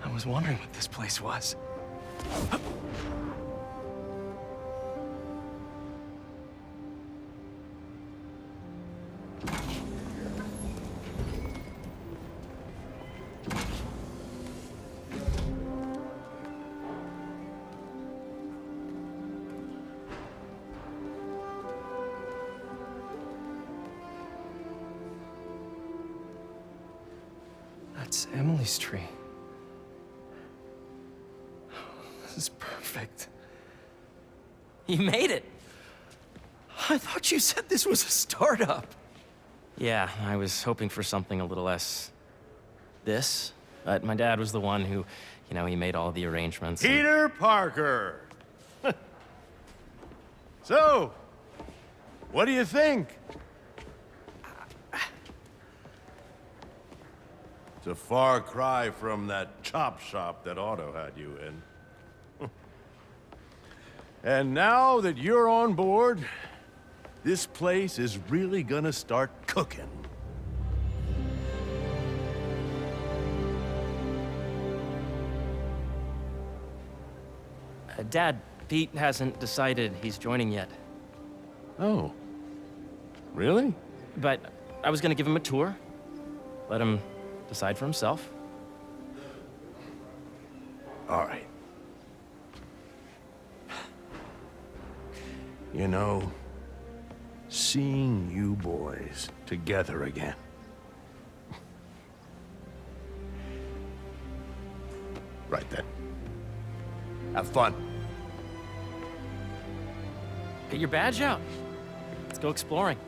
I was wondering what this place was. That's Emily's tree. This is perfect. You made it! I thought you said this was a startup. Yeah, I was hoping for something a little less... this. But my dad was the one who, he made all the arrangements. Peter Parker! So, what do you think? It's a far cry from that chop shop that Otto had you in. And now that you're on board, this place is really gonna start cooking. Dad, Pete hasn't decided he's joining yet. Oh. Really? But I was gonna give him a tour. Let him decide for himself. All right. You know, seeing you boys together again. Right then. Have fun. Get your badge out. Let's go exploring.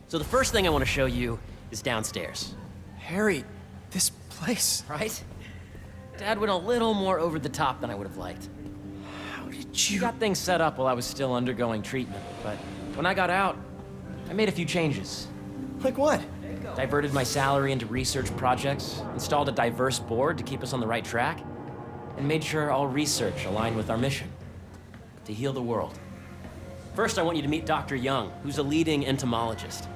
So the first thing I want to show you is downstairs. Harry, this place. Right? Dad went a little more over the top than I would have liked. How did He you... got things set up while I was still undergoing treatment, but when I got out, I made a few changes. Like what? Diverted my salary into research projects, installed a diverse board to keep us on the right track, and made sure all research aligned with our mission, to heal the world. First, I want you to meet Dr. Young, who's a leading entomologist.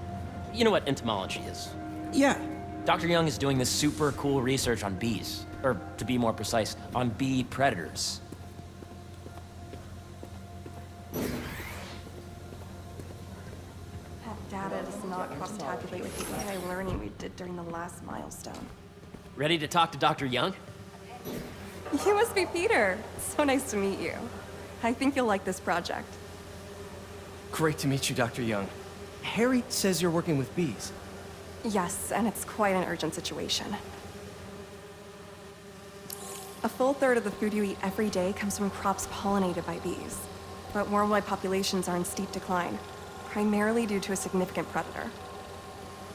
You know what entomology is? Yeah. Dr. Young is doing this super cool research on bees, or to be more precise, on bee predators. That data does not cross-tabulate with the AI learning we did during the last milestone. Ready to talk to Dr. Young? You must be Peter. So nice to meet you. I think you'll like this project. Great to meet you, Dr. Young. Harry says you're working with bees. Yes, and it's quite an urgent situation. A full third of the food you eat every day comes from crops pollinated by bees. But worldwide populations are in steep decline, primarily due to a significant predator,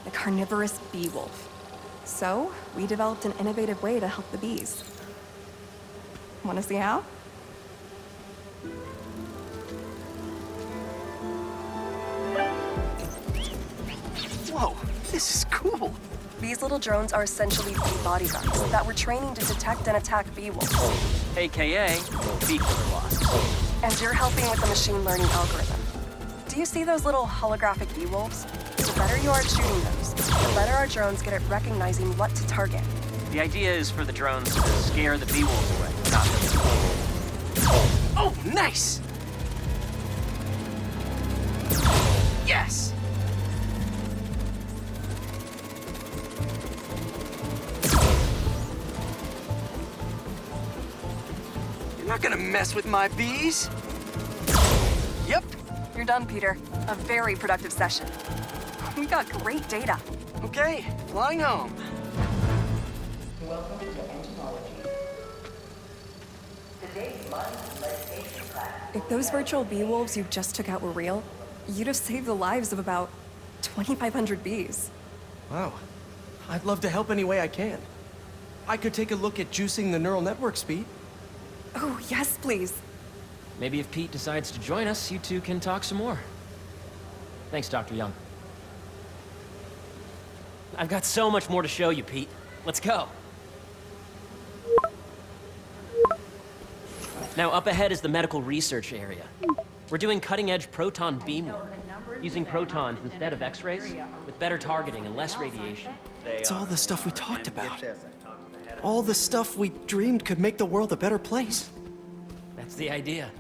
the carnivorous bee wolf. So, we developed an innovative way to help the bees. Want to see how? Whoa, this is cool. These little drones are essentially bee bodyguards that we're training to detect and attack bee wolves. AKA bee killer wasps. And you're helping with the machine learning algorithm. Do you see those little holographic bee wolves? The better you are at shooting those, the better our drones get at recognizing what to target. The idea is for the drones to scare the bee wolves away, not them. Oh, nice! Yes! You're not gonna mess with my bees? Yep. You're done, Peter. A very productive session. We got great data. Okay, flying home. Welcome to entomology. Today's If those virtual bee wolves you just took out were real, you'd have saved the lives of about 2,500 bees. Wow. I'd love to help any way I can. I could take a look at juicing the neural network speed. Oh, yes, please. Maybe if Pete decides to join us, you two can talk some more. Thanks, Dr. Young. I've got so much more to show you, Pete. Let's go. Now, up ahead is the medical research area. We're doing cutting-edge proton beam work, using protons instead of X-rays, with better targeting and less radiation. It's all the stuff we talked about. All the stuff we dreamed could make the world a better place. That's the idea.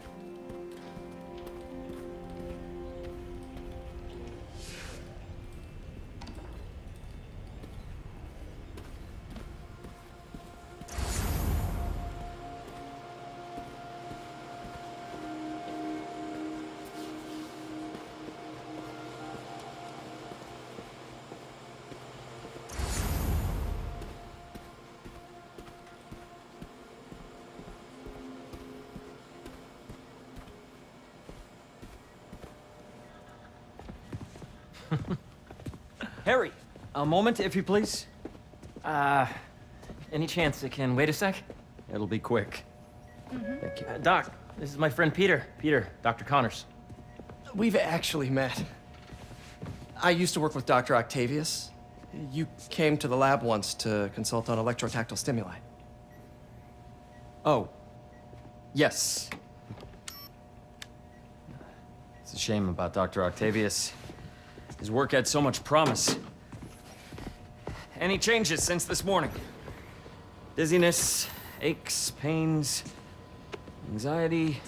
Harry! A moment, if you please. Any chance it can wait a sec? It'll be quick. Thank you. Doc, this is my friend Peter. Peter, Dr. Connors. We've actually met. I used to work with Dr. Octavius. You came to the lab once to consult on electrotactile stimuli. Oh. Yes. It's a shame about Dr. Octavius. His work had so much promise. Any changes since this morning? Dizziness, aches, pains, anxiety,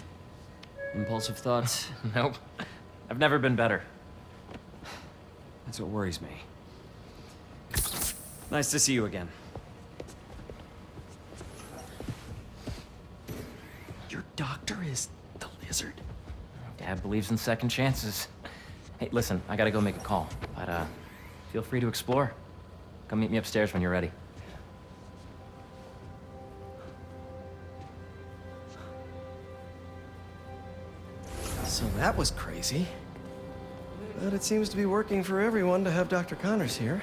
impulsive thoughts. Nope. I've never been better. That's what worries me. Nice to see you again. Your doctor is the lizard? Dad believes in second chances. Hey, listen, I gotta go make a call, but feel free to explore. Come meet me upstairs when you're ready. So that was crazy. But it seems to be working for everyone to have Dr. Connors here.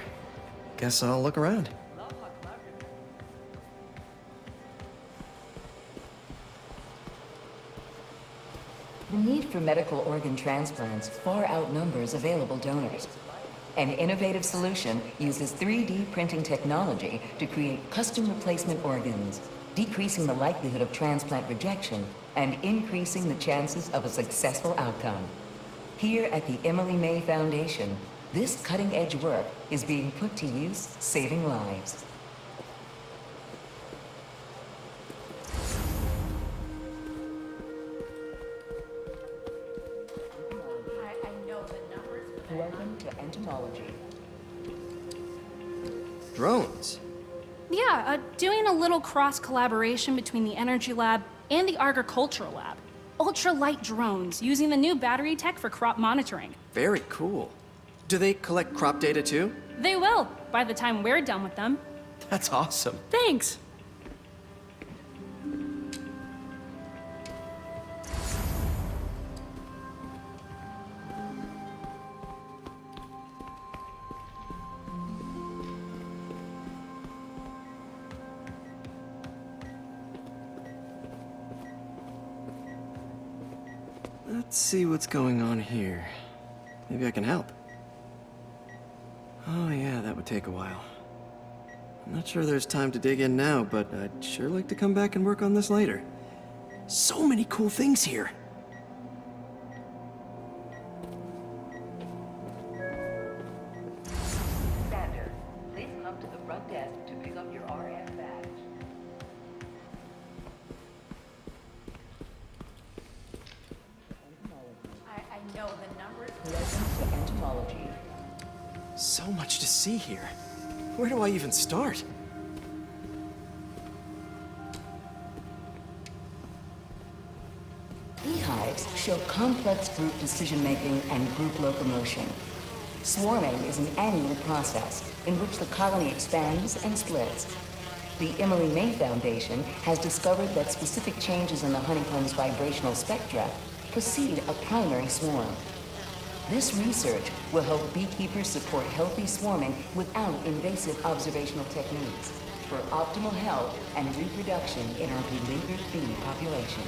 Guess I'll look around. The need for medical organ transplants far outnumbers available donors. An innovative solution uses 3D printing technology to create custom replacement organs, decreasing the likelihood of transplant rejection and increasing the chances of a successful outcome. Here at the Emily May Foundation, this cutting-edge work is being put to use, saving lives. Welcome to entomology. Drones? Yeah, doing a little cross-collaboration between the Energy Lab and the Agricultural Lab. Ultra-light drones using the new battery tech for crop monitoring. Very cool. Do they collect crop data too? They will, by the time we're done with them. That's awesome. Thanks. Let's see what's going on here. Maybe I can help. Oh yeah, that would take a while. I'm not sure there's time to dig in now, but I'd sure like to come back and work on this later. So many cool things here. Sander, please come to the front desk to pick up your RF badge. I know the numbers. Welcome to entomology. So much to see here. Where do I even start? Beehives show complex group decision-making and group locomotion. Swarming is an annual process in which the colony expands and splits. The Emily May Foundation has discovered that specific changes in the honeycomb's vibrational spectra precede a primary swarm. This research will help beekeepers support healthy swarming without invasive observational techniques for optimal health and reproduction in our beleaguered bee population.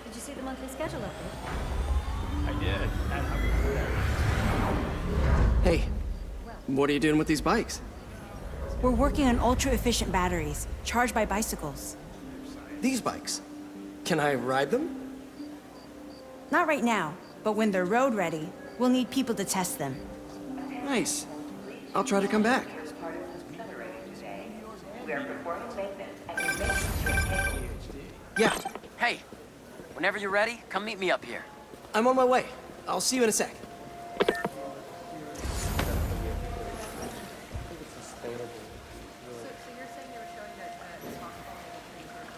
Did you see the monthly schedule update? I did. Hey, what are you doing with these bikes? We're working on ultra-efficient batteries, charged by bicycles. These bikes. Can I ride them? Not right now, but when they're road ready, we'll need people to test them. Nice. I'll try to come back. Yeah, Hey, whenever you're ready, come meet me up here. I'm on my way. I'll see you in a sec.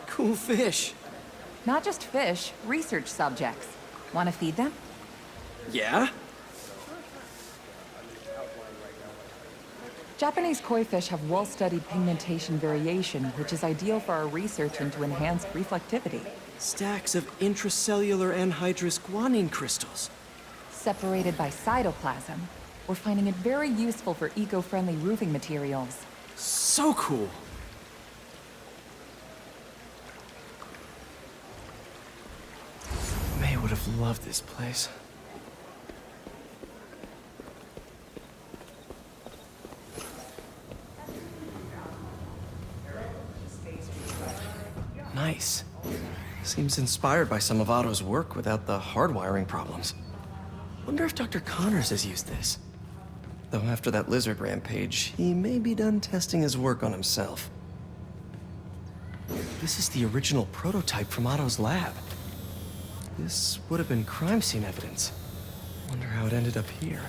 Cool fish. Not just fish, research subjects. Want to feed them? Yeah? Japanese koi fish have well-studied pigmentation variation, which is ideal for our research into enhanced reflectivity. Stacks of intracellular anhydrous guanine crystals. Separated by cytoplasm, we're finding it very useful for eco-friendly roofing materials. So cool. May would have loved this place. Nice. Seems inspired by some of Otto's work without the hardwiring problems. Wonder if Dr. Connors has used this. Though after that lizard rampage, he may be done testing his work on himself. This is the original prototype from Otto's lab. This would have been crime scene evidence. Wonder how it ended up here.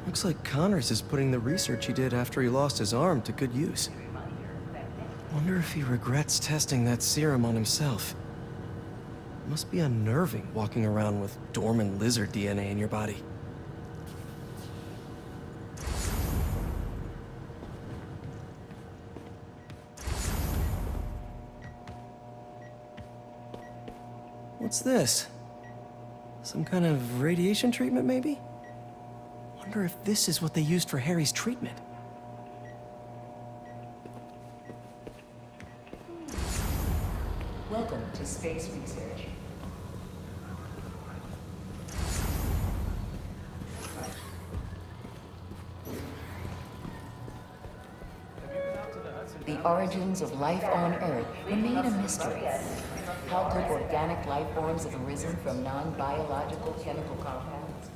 Looks like Connors is putting the research he did after he lost his arm to good use. Wonder if he regrets testing that serum on himself. Must be unnerving walking around with dormant lizard DNA in your body. What's this? Some kind of radiation treatment, maybe? Wonder if this is what they used for Harry's treatment. Welcome to Space Research. The origins of life on Earth remain a mystery. How could organic life forms have arisen from non-biological chemical compounds?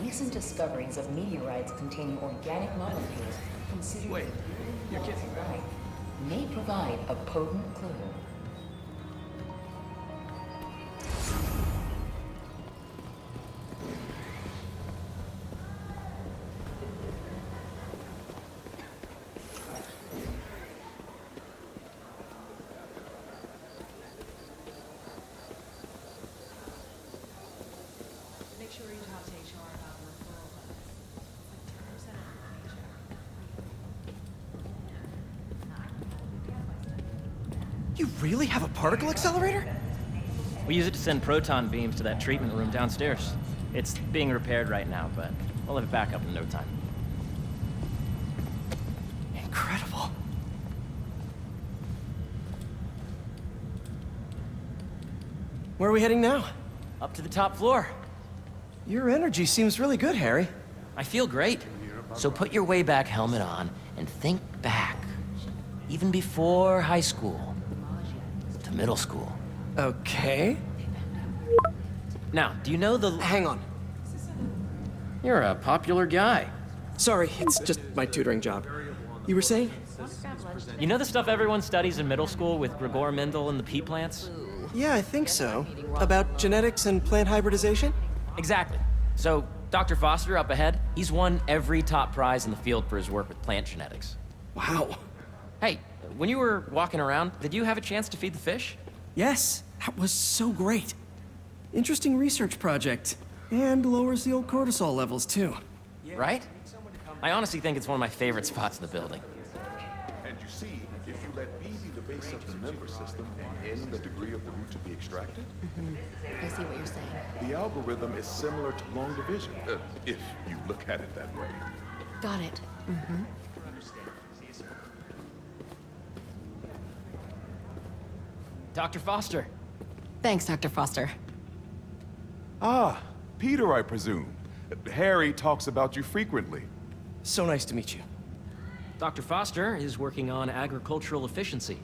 Recent discoveries of meteorites containing organic molecules considered life may provide a potent clue. You really have a particle accelerator? We use it to send proton beams to that treatment room downstairs. It's being repaired right now, but we'll have it back up in no time. Incredible. Where are we heading now? Up to the top floor. Your energy seems really good, Harry. I feel great. So put your way back helmet on and think back. Even before high school. To middle school. Okay. Now, do you know the... Hang on. You're a popular guy. Sorry, it's just my tutoring job. You were saying? You know the stuff everyone studies in middle school with Gregor Mendel and the pea plants? Yeah, I think so. About genetics and plant hybridization? Exactly. So, Dr. Foster up ahead, he's won every top prize in the field for his work with plant genetics. Wow. Hey, when you were walking around, did you have a chance to feed the fish? Yes, that was so great. Interesting research project. And lowers the old cortisol levels, too. Right? I honestly think it's one of my favorite spots in the building. And you see, if you let B be the base of the member system and N the degree of the root to be extracted, I see what you're saying. the algorithm is similar to long division, if you look at it that way. Got it. Dr. Foster. Thanks, Dr. Foster. Ah, Peter, I presume. Harry talks about you frequently. So nice to meet you. Dr. Foster is working on agricultural efficiency.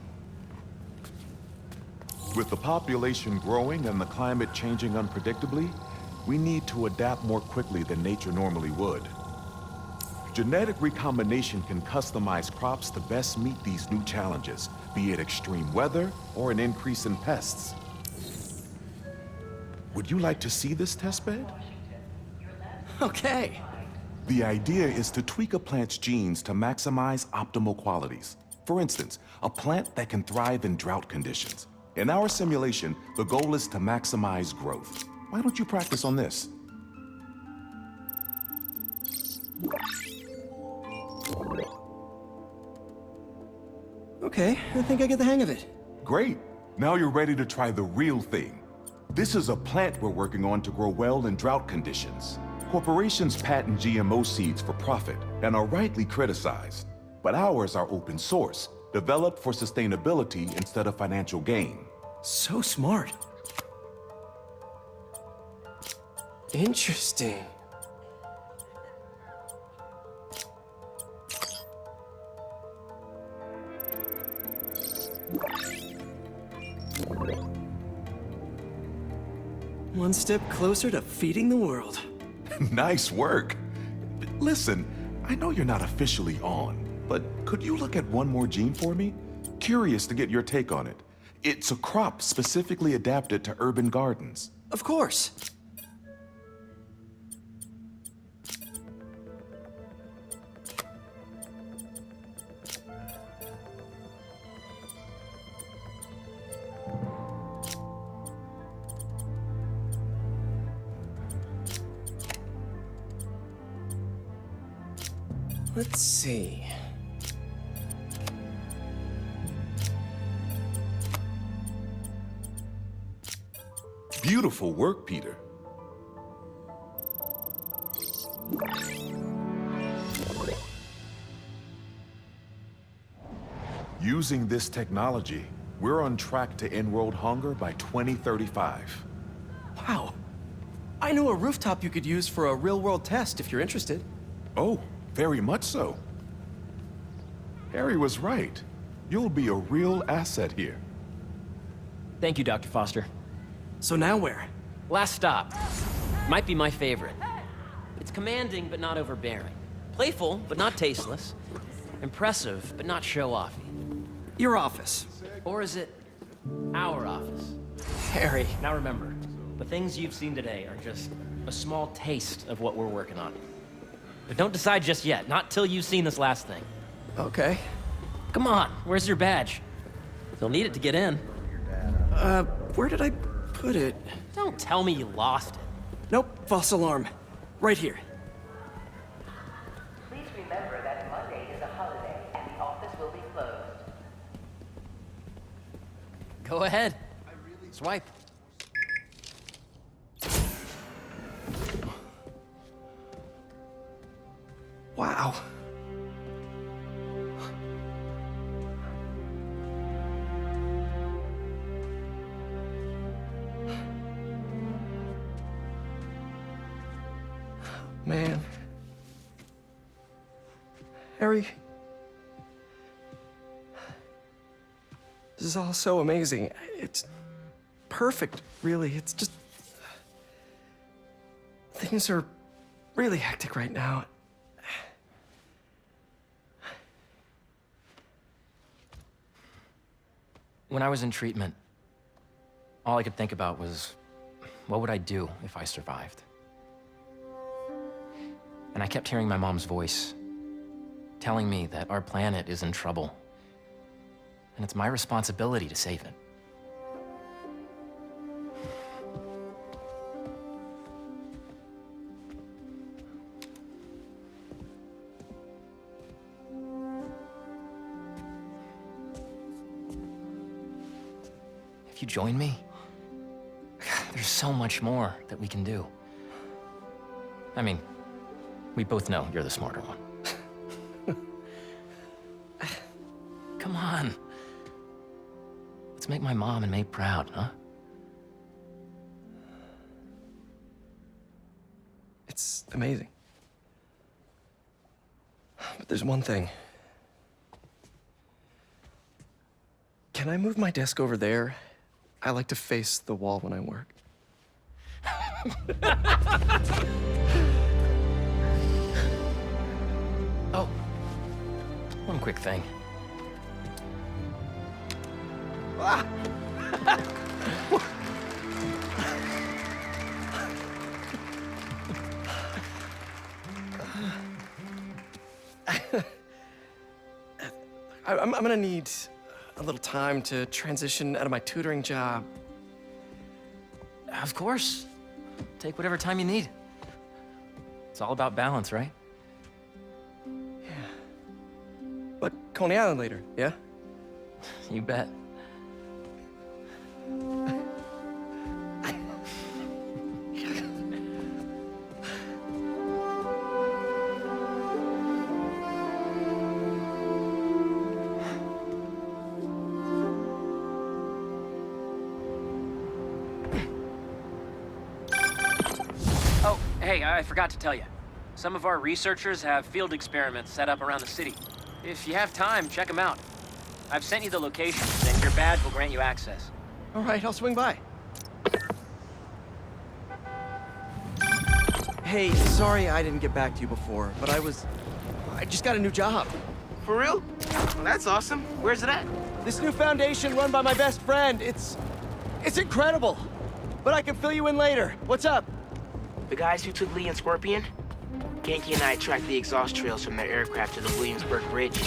With the population growing and the climate changing unpredictably, we need to adapt more quickly than nature normally would. Genetic recombination can customize crops to best meet these new challenges, be it extreme weather or an increase in pests. Would you like to see this testbed? Okay. The idea is to tweak a plant's genes to maximize optimal qualities. For instance, a plant that can thrive in drought conditions. In our simulation, the goal is to maximize growth. Why don't you practice on this? Okay, I think I get the hang of it. Great. Now you're ready to try the real thing. This is a plant we're working on to grow well in drought conditions. Corporations patent GMO seeds for profit and are rightly criticized. But ours are open source, developed for sustainability instead of financial gain. So smart. Interesting. One step closer to feeding the world. Nice work. Listen, I know you're not officially on, but could you look at one more gene for me? Curious to get your take on it. It's a crop specifically adapted to urban gardens. Of course. Let's see. Beautiful work, Peter. Using this technology, we're on track to end world hunger by 2035. Wow. I know a rooftop you could use for a real-world test if you're interested. Oh, very much so. Harry was right. You'll be a real asset here. Thank you, Dr. Foster. So now where? Last stop. Might be my favorite. It's commanding, but not overbearing. Playful, but not tasteless. Impressive, but not show-offy. Your office. Or is it our office? Harry. Now remember, the things you've seen today are just a small taste of what we're working on. But don't decide just yet, not till you've seen this last thing. Okay. Come on, where's your badge? You'll need it to get in. Where did I put it? Don't tell me you lost it. Nope, false alarm. Right here. Please remember that Monday is a holiday and the office will be closed. Go ahead. Swipe. Wow. Man. Harry. This is all so amazing. It's perfect, really. It's just... Things are really hectic right now. When I was in treatment, all I could think about was, what would I do if I survived? And I kept hearing my mom's voice, telling me that our planet is in trouble, and it's my responsibility to save it. If you join me, there's so much more that we can do. I mean, we both know you're the smarter one. Come on. Let's make my mom and May proud, huh? It's amazing. But there's one thing. Can I move my desk over there? I like to face the wall when I work. Oh, one quick thing. Ah! I'm gonna need a little time to transition out of my tutoring job. Of course. Take whatever time you need. It's all about balance, right? Yeah. But Coney Island later, yeah? You bet. Oh, hey, I forgot to tell you. Some of our researchers have field experiments set up around the city. If you have time, check them out. I've sent you the locations, and your badge will grant you access. All right, I'll swing by. Hey, sorry I didn't get back to you before, but I just got a new job. For real? Well, that's awesome. Where's it at? This new foundation run by my best friend. It's incredible. But I can fill you in later. What's up? The guys who took Lee and Scorpion? Genki and I tracked the exhaust trails from their aircraft to the Williamsburg Bridge.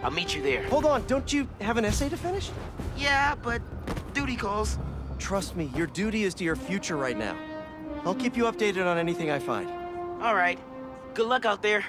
I'll meet you there. Hold on, don't you have an essay to finish? Yeah, but duty calls. Trust me, your duty is to your future right now. I'll keep you updated on anything I find. All right. Good luck out there.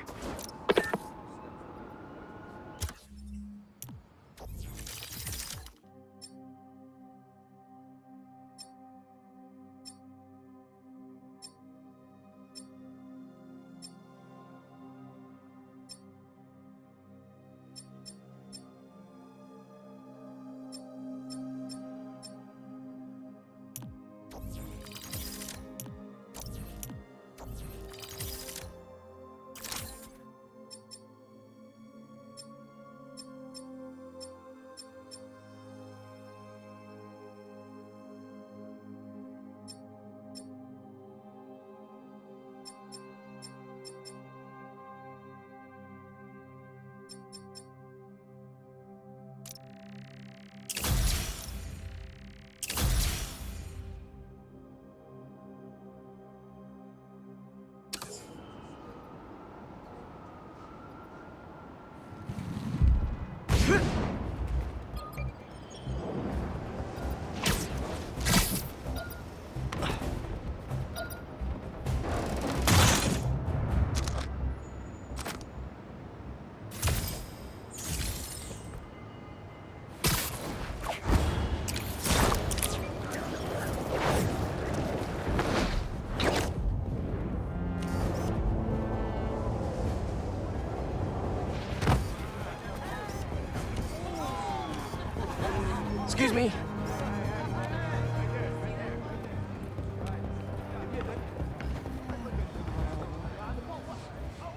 Excuse me.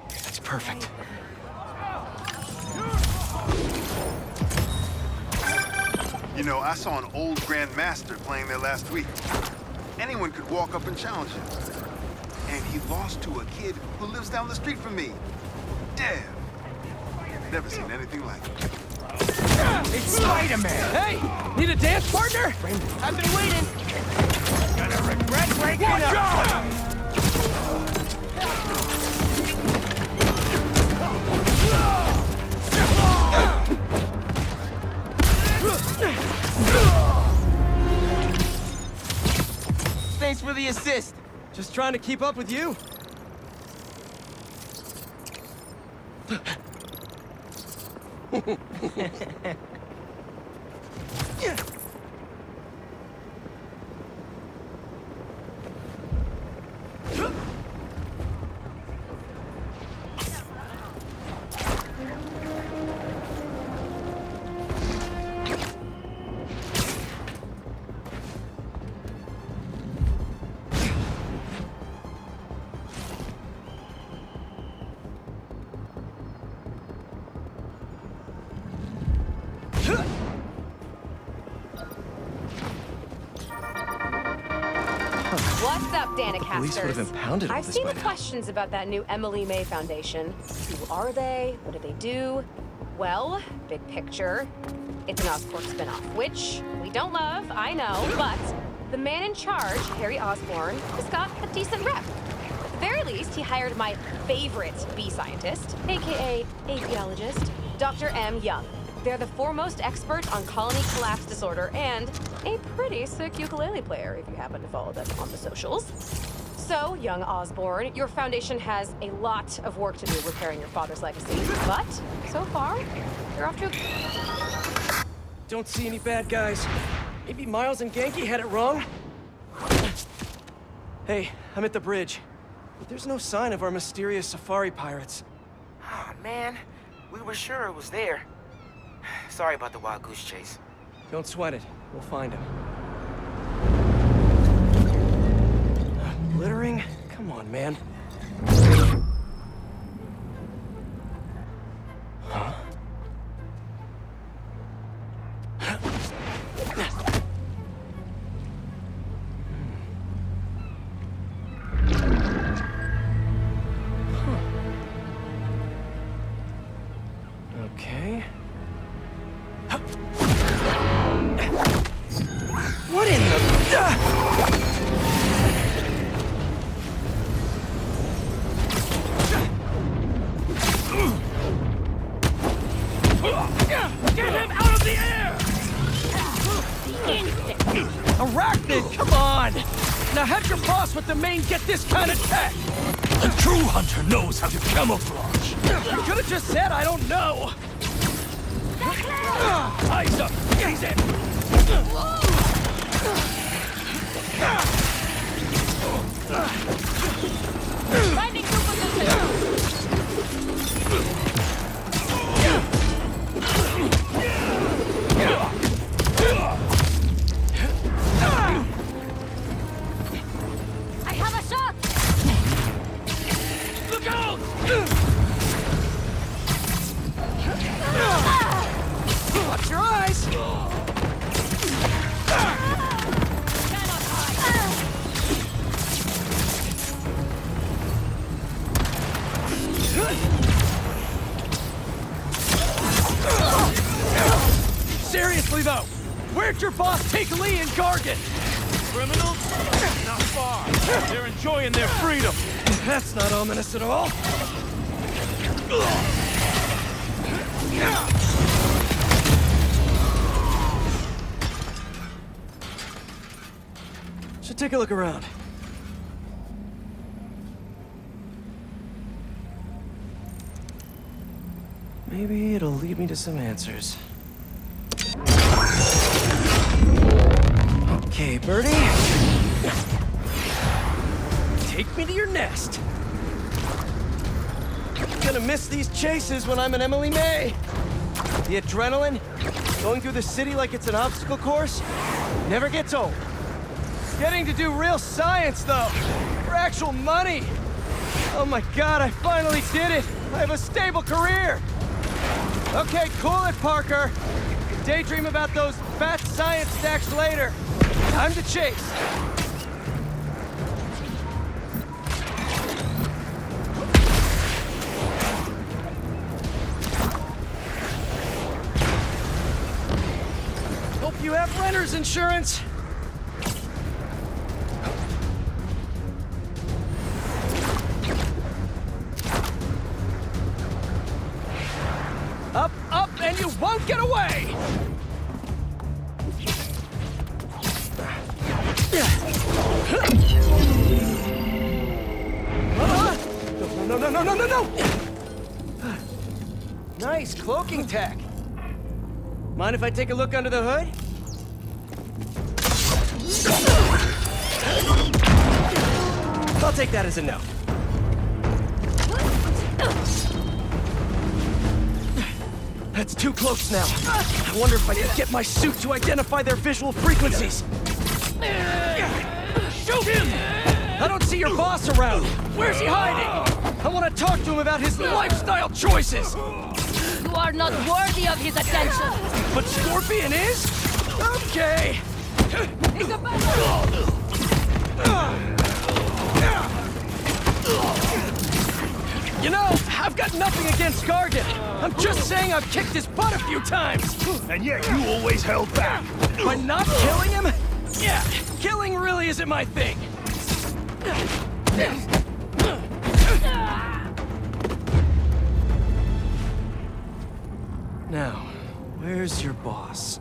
That's perfect. You know, I saw an old Grand Master playing there last week. Anyone could walk up and challenge him. And he lost to a kid who lives down the street from me. Damn. Never seen anything like it. It's Spider-Man! Hey! Need a dance partner? I've been waiting. Gonna regret breaking up. Thanks for the assist. Just trying to keep up with you. What's up, Police would have Danicasters? impounded all I've this seen by the now. questions about that new Emily May Foundation. Who are they? What do they do? Well, big picture, it's an Oscorp spinoff, which we don't love, I know, but the man in charge, Harry Osborn, has got a decent rep. At the very least, he hired my favorite bee scientist, aka apiologist, Dr. M. Young. They're the foremost expert on colony collapse disorder and a pretty sick ukulele player, if you happen to follow them on the socials. So, young Osborn, your foundation has a lot of work to do repairing your father's legacy, but so far, you're off to a... Don't see any bad guys. Maybe Miles and Genki had it wrong? Hey, I'm at the bridge. But there's no sign of our mysterious safari pirates. Oh, man. We were sure it was there. Sorry about the wild goose chase. Don't sweat it. We'll find him. Littering? Come on, man. Huh? Okay. What in the... Get him out of the air! Arachnid, come on! Now have your boss with the main get this kind of tech! A true hunter knows how to camouflage. You could have just said I don't know! Eyes up! He's in! Finding new position! I have a shot! Look out! Watch your eyes! Cannot hide! Seriously though, where'd your boss take Lee and Gargan? Criminals? Not far. They're enjoying their freedom. That's not ominous at all. Should take a look around. Maybe it'll lead me to some answers. Okay, Birdie. Take me to your nest. Gonna miss these chases when I'm an Emily May. The adrenaline, going through the city like it's an obstacle course, never gets old. Getting to do real science, though, for actual money. Oh my God, I finally did it. I have a stable career. Okay, cool it, Parker. Daydream about those fat science stacks later. Time to chase. Hope you have renter's insurance. Up, up, and you won't get away! No! Nice cloaking tech. Mind if I take a look under the hood? I'll take that as a no. That's too close now. I wonder if I can get my suit to identify their visual frequencies. Shoot him! I don't see your boss around. Where's he hiding? I want to talk to him about his lifestyle choices. You are not worthy of his attention. But Scorpion is? Okay. You know, I've got nothing against Gargan. I'm just saying I've kicked his butt a few times. And yet you always held back. By not killing him? Yeah, killing really isn't my thing. Now, where's your boss?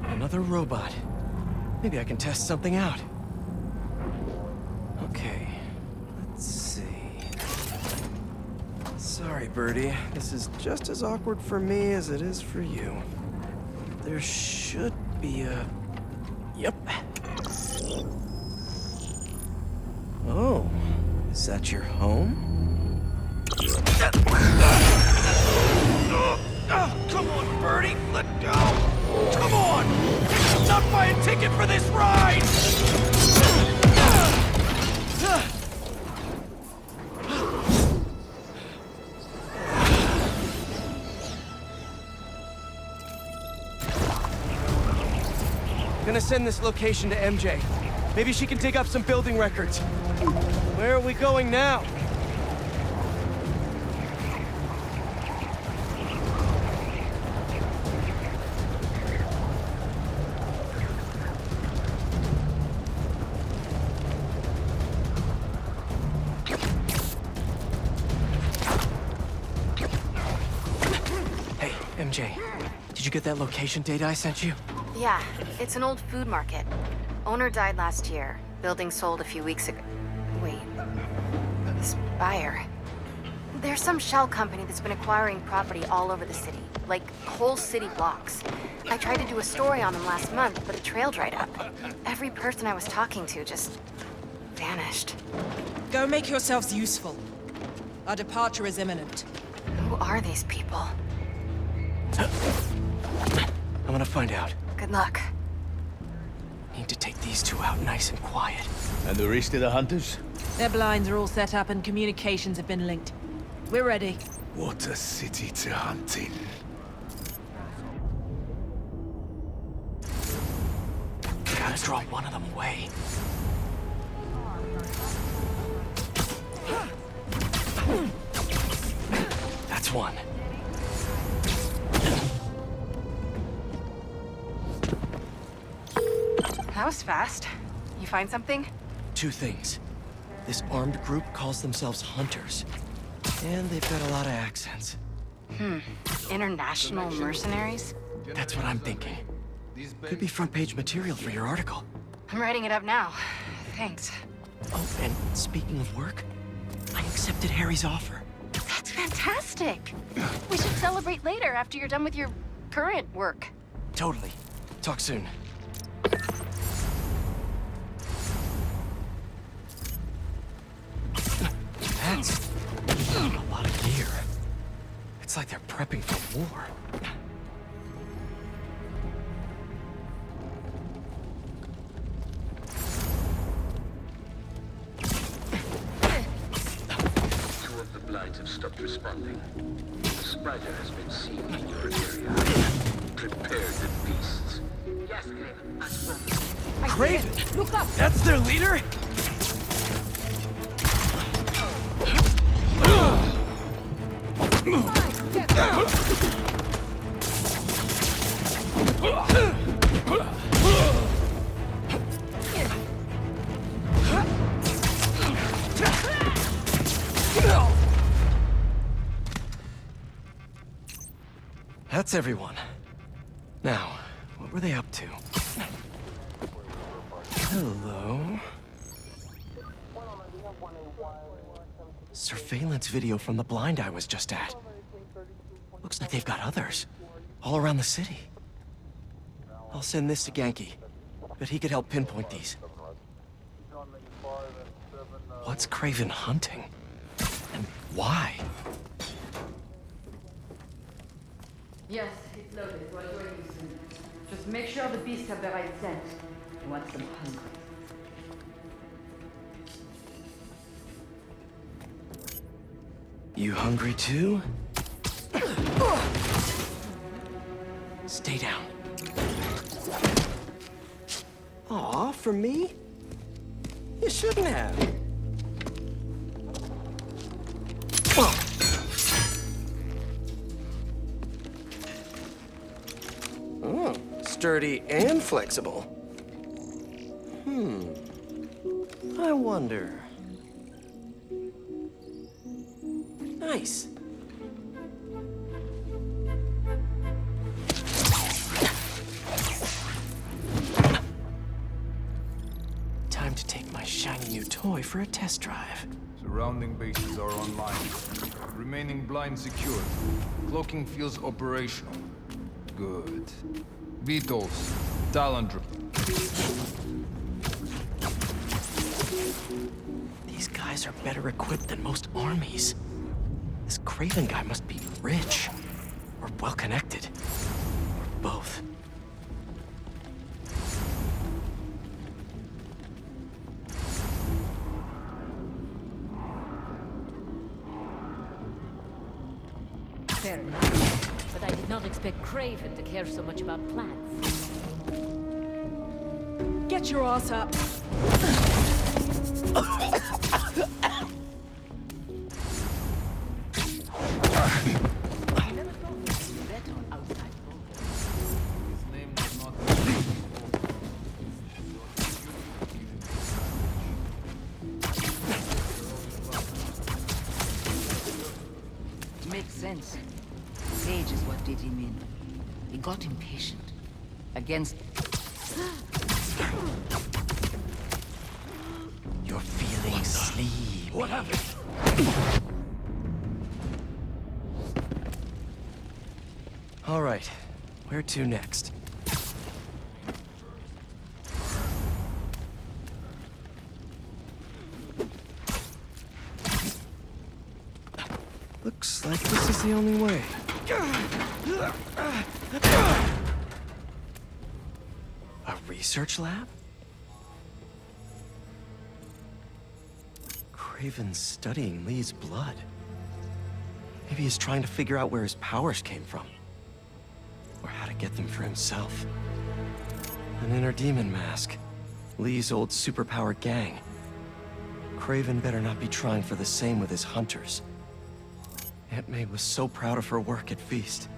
Another robot. Maybe I can test something out. Okay, let's see. Sorry, Birdie. This is just as awkward for me as it is for you. There should be a... Yep. Oh, is that your home? Oh, come on, Birdie, let go! Come on! Not buy a ticket for this ride! Gonna send this location to MJ. Maybe she can dig up some building records. Where are we going now? Hey, MJ. Did you get that location data I sent you? Yeah, it's an old food market. Owner died last year. Building sold a few weeks ago. Wait, this buyer. There's some shell company that's been acquiring property all over the city, like whole city blocks. I tried to do a story on them last month, but the trail dried up. Every person I was talking to just vanished. Go make yourselves useful. Our departure is imminent. Who are these people? I'm gonna find out. Good luck. Need to take these two out nice and quiet. And the rest of the hunters? Their blinds are all set up and communications have been linked. We're ready. What a city to hunt in. Gotta draw one of them away. That's one. That was fast. You find something? Two things. This armed group calls themselves Hunters. And they've got a lot of accents. International mercenaries? That's what I'm thinking. Could be front page material for your article. I'm writing it up now. Thanks. Oh, and speaking of work, I accepted Harry's offer. That's fantastic! We should celebrate later after you're done with your current work. Totally. Talk soon. That's a lot of gear. It's like they're prepping for war. Two of the blinds have stopped responding. The spider has been seen in your area. Prepare the beasts. Yes, Kraven. Kraven? Look up! That's their leader? That's everyone. Now, what were they up to? Hello? Surveillance video from the blind I was just at. Looks like they've got others. All around the city. I'll send this to Genki. Bet he could help pinpoint these. What's Kraven hunting? And why? Yes, it's loaded. What do I use? Just make sure the beasts have the right scent. You want some hungry. You hungry too? Stay down. Aw, for me? You shouldn't have. Oh, sturdy and flexible. I wonder. Nice. Time to take my shiny new toy for a test drive. Surrounding bases are online. Remaining blind secured. Cloaking fields operational. Good. Beetles. Talendra. These guys are better equipped than most armies. This Kraven guy must be rich, or well-connected, or both. Fair enough. But I did not expect Kraven to care so much about plants. Get your ass up. Makes sense. Rage is what did him in. He got impatient. Against... You're feeling sleepy. What happened? All right, where to next? Looks like this is the only way. A research lab? Kraven's studying Lee's blood. Maybe he's trying to figure out where his powers came from. Or how to get them for himself. An inner demon mask. Lee's old superpowered gang. Kraven better not be trying for the same with his hunters. Aunt May was so proud of her work at Feast.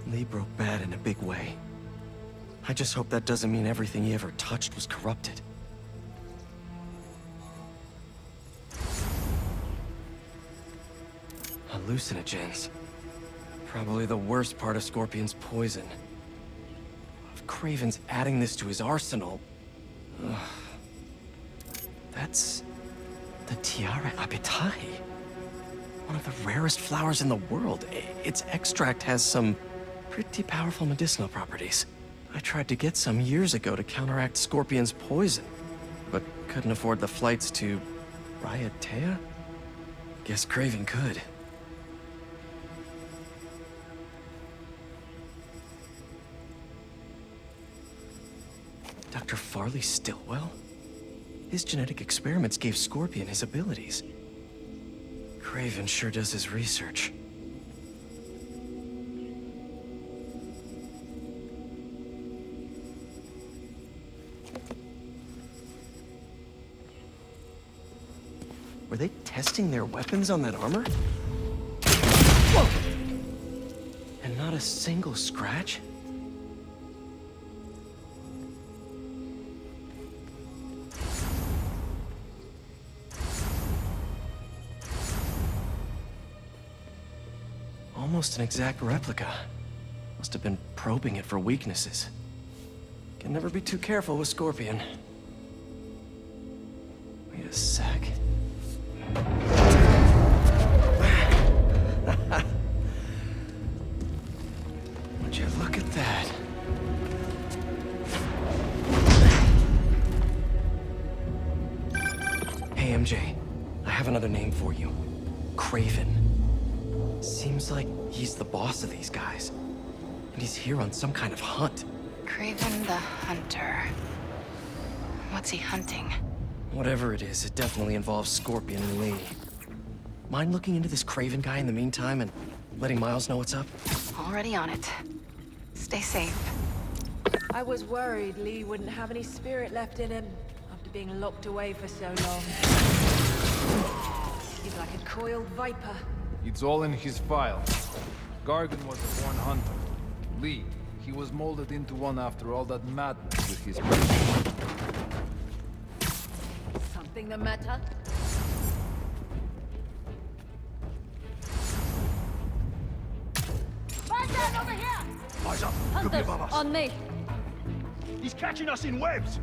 Lee broke bad in a big way. I just hope that doesn't mean everything he ever touched was corrupted. Hallucinogens. Probably the worst part of Scorpion's poison. If Kraven's adding this to his arsenal... Ugh. That's... the Tiara Apitai. One of the rarest flowers in the world. Its extract has some pretty powerful medicinal properties. I tried to get some years ago to counteract Scorpion's poison, but couldn't afford the flights to Raiatea? Guess Kraven could. Dr. Farley Stillwell? His genetic experiments gave Scorpion his abilities. Kraven sure does his research. Were they testing their weapons on that armor? And not a single scratch? Almost an exact replica. Must have been probing it for weaknesses. Can never be too careful with Scorpion. Wait a sec. Would you look at that? Hey, MJ. I have another name for you. Kraven. Seems like he's the boss of these guys. And he's here on some kind of hunt. Kraven the Hunter. What's he hunting? Whatever it is, it definitely involves Scorpion and Lee. Mind looking into this Kraven guy in the meantime and letting Miles know what's up? Already on it. Stay safe. I was worried Lee wouldn't have any spirit left in him after being locked away for so long. He's like a coiled viper. It's all in his file. Gargan was a born hunter. Lee, he was molded into one after all that madness with his brain. Something the matter? Man down over here! Eyes up. Could be Hunters, above us. on me. He's catching us in webs.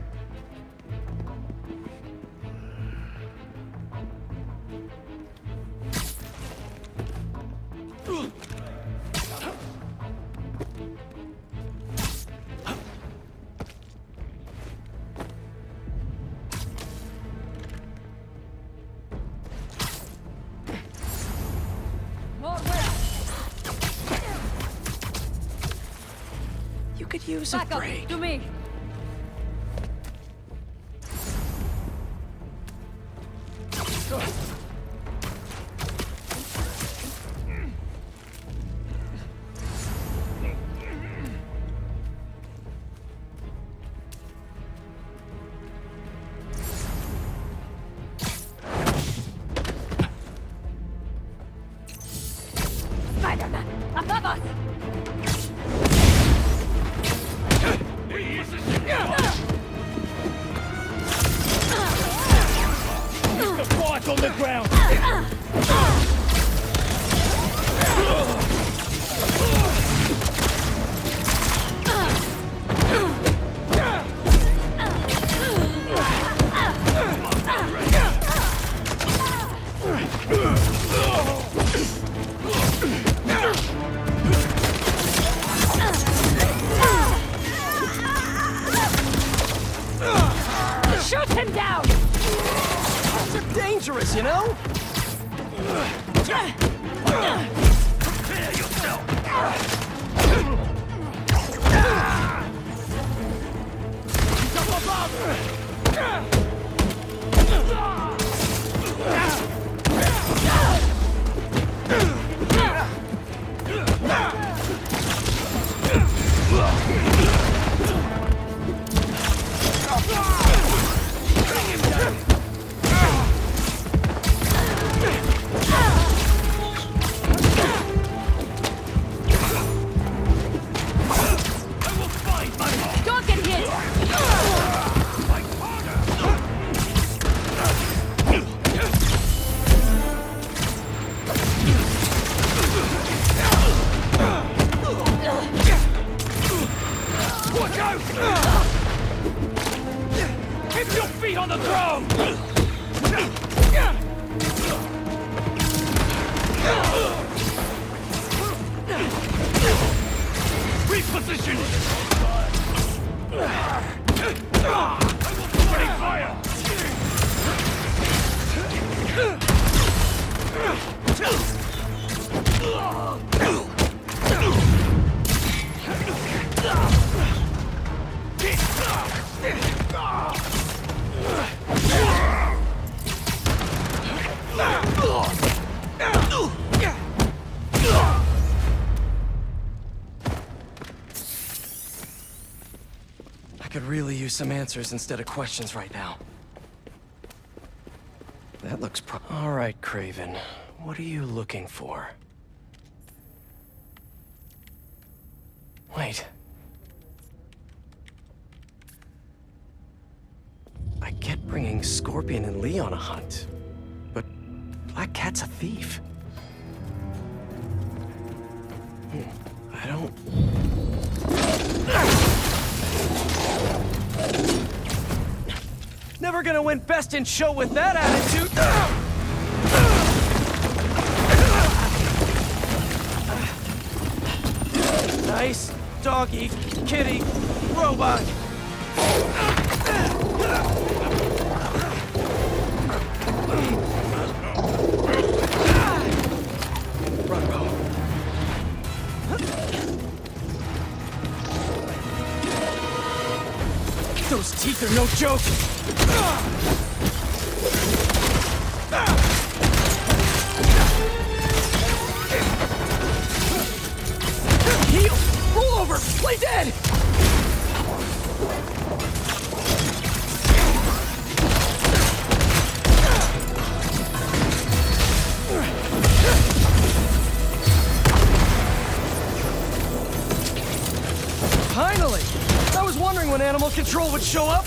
More webs. You could use a Back up, break. to me. Spider-Man, above us! Fight on the ground! Shoot him down! They're dangerous, you know? Prepare yourself! He's up above! Bring him down! Don't get hit! Watch out! Keep your feet on the ground! Reposition! Opening fire! I could really use some answers instead of questions right now. That looks All right, Kraven. What are you looking for? Wait. I get bringing Scorpion and Lee on a hunt, but Black Cat's a thief. I don't... Never gonna win Best in Show with that attitude! Nice doggy, kitty, robot! Those teeth are no joke! Heal! Roll over! Play dead! Finally! I was wondering when animal control would show up.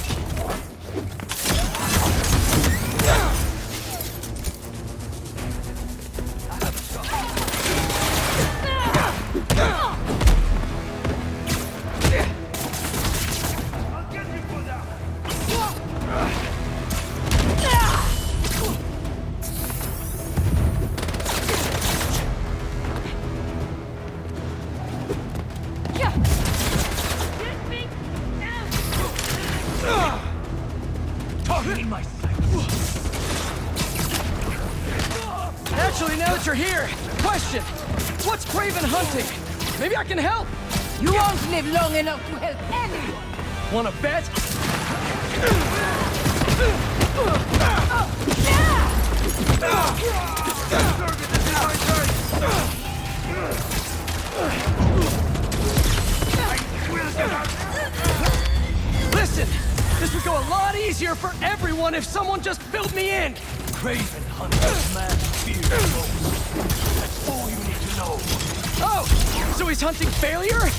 Actually, now that you're here, question. What's Kraven hunting? Maybe I can help. You won't live long enough to help anyone. Wanna bet? Listen, this would go a lot easier for everyone if someone just filled me in. Kraven hunts man fear most. That's all you need to know. Oh, so he's hunting failure?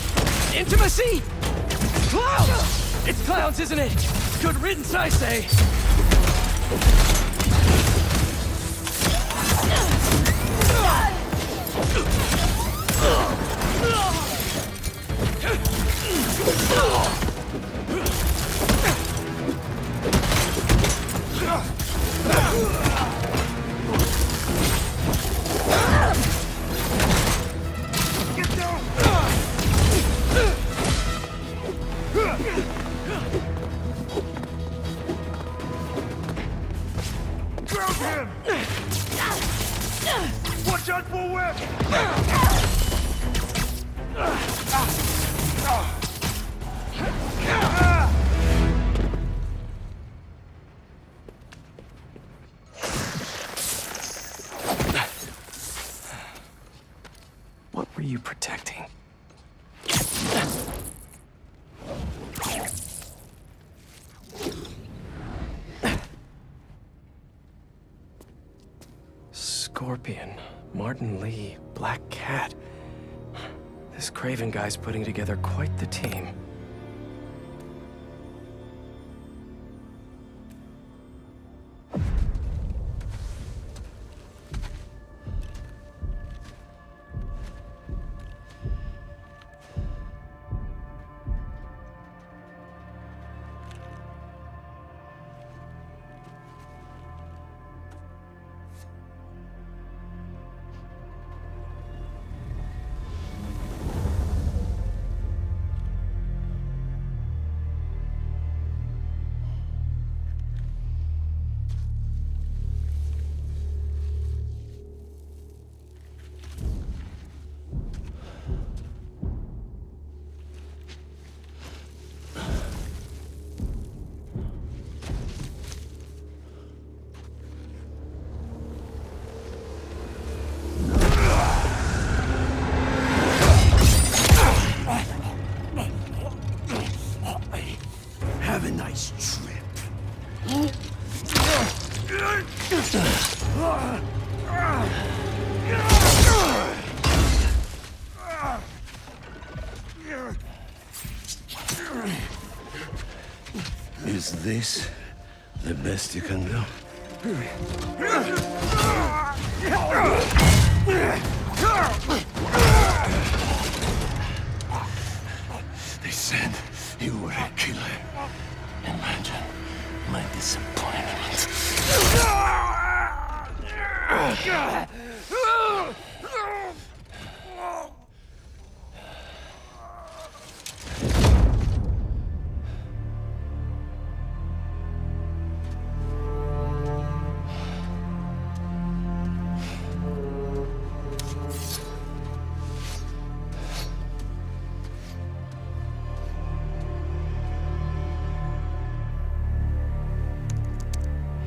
Intimacy? Clowns! It's clowns, isn't it? Good riddance, I say. Watch out for whip! What were you protecting? Scorpion, Martin Lee, Black Cat. This Kraven guy's putting together quite the team. Is this the best you can do? They said you were a killer. Imagine my disappointment.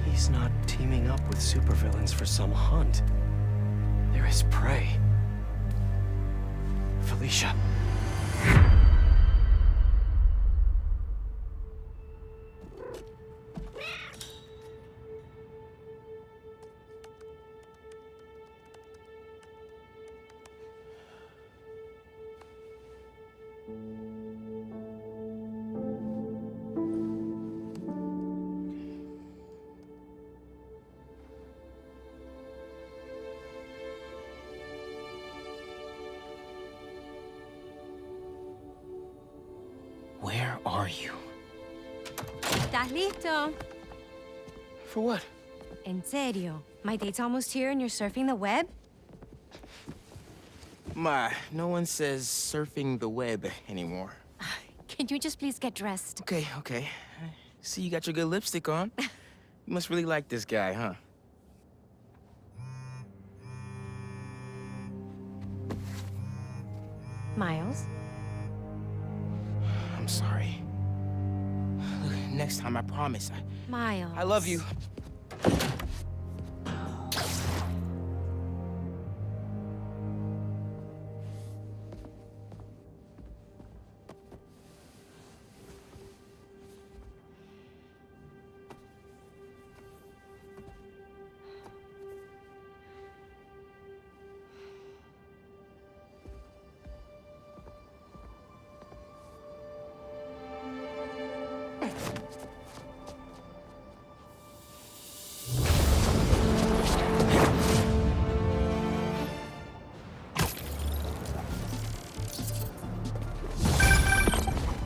He's not teaming up with supervillains for some hunt. They're his prey. Felicia. Where are you? ¿Estás listo? For what? En serio? My date's almost here and you're surfing the web? Ma, no one says surfing the web anymore. Can you just please get dressed? Okay, okay. See, you got your good lipstick on. You must really like this guy, huh? Miles? I'm sorry. Look, next time, I promise. Miles. I love you.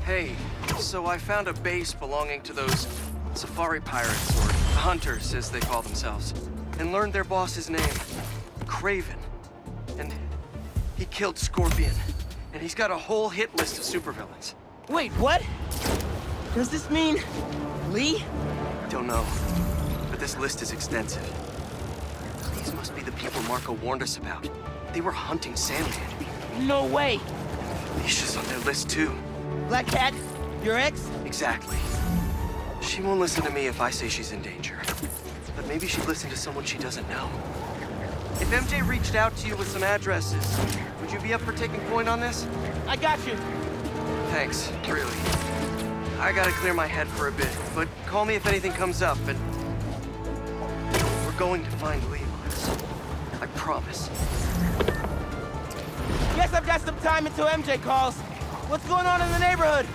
Hey, so I found a base belonging to those safari pirates, or hunters, as they call themselves, and learned their boss's name, Kraven. And he killed Scorpion, and he's got a whole hit list of supervillains. Wait, what? Does this mean Lee? Don't know, but this list is extensive. These must be the people Marco warned us about. They were hunting Sandman. No way! Felicia's on their list, too. Black Cat? Your ex? Exactly. She won't listen to me if I say she's in danger. But maybe she'd listen to someone she doesn't know. If MJ reached out to you with some addresses, would you be up for taking point on this? I got you. Thanks, really. I gotta clear my head for a bit, but call me if anything comes up, and... we're going to find Lee, Miles. I promise. Guess I've got some time until MJ calls. What's going on in the neighborhood?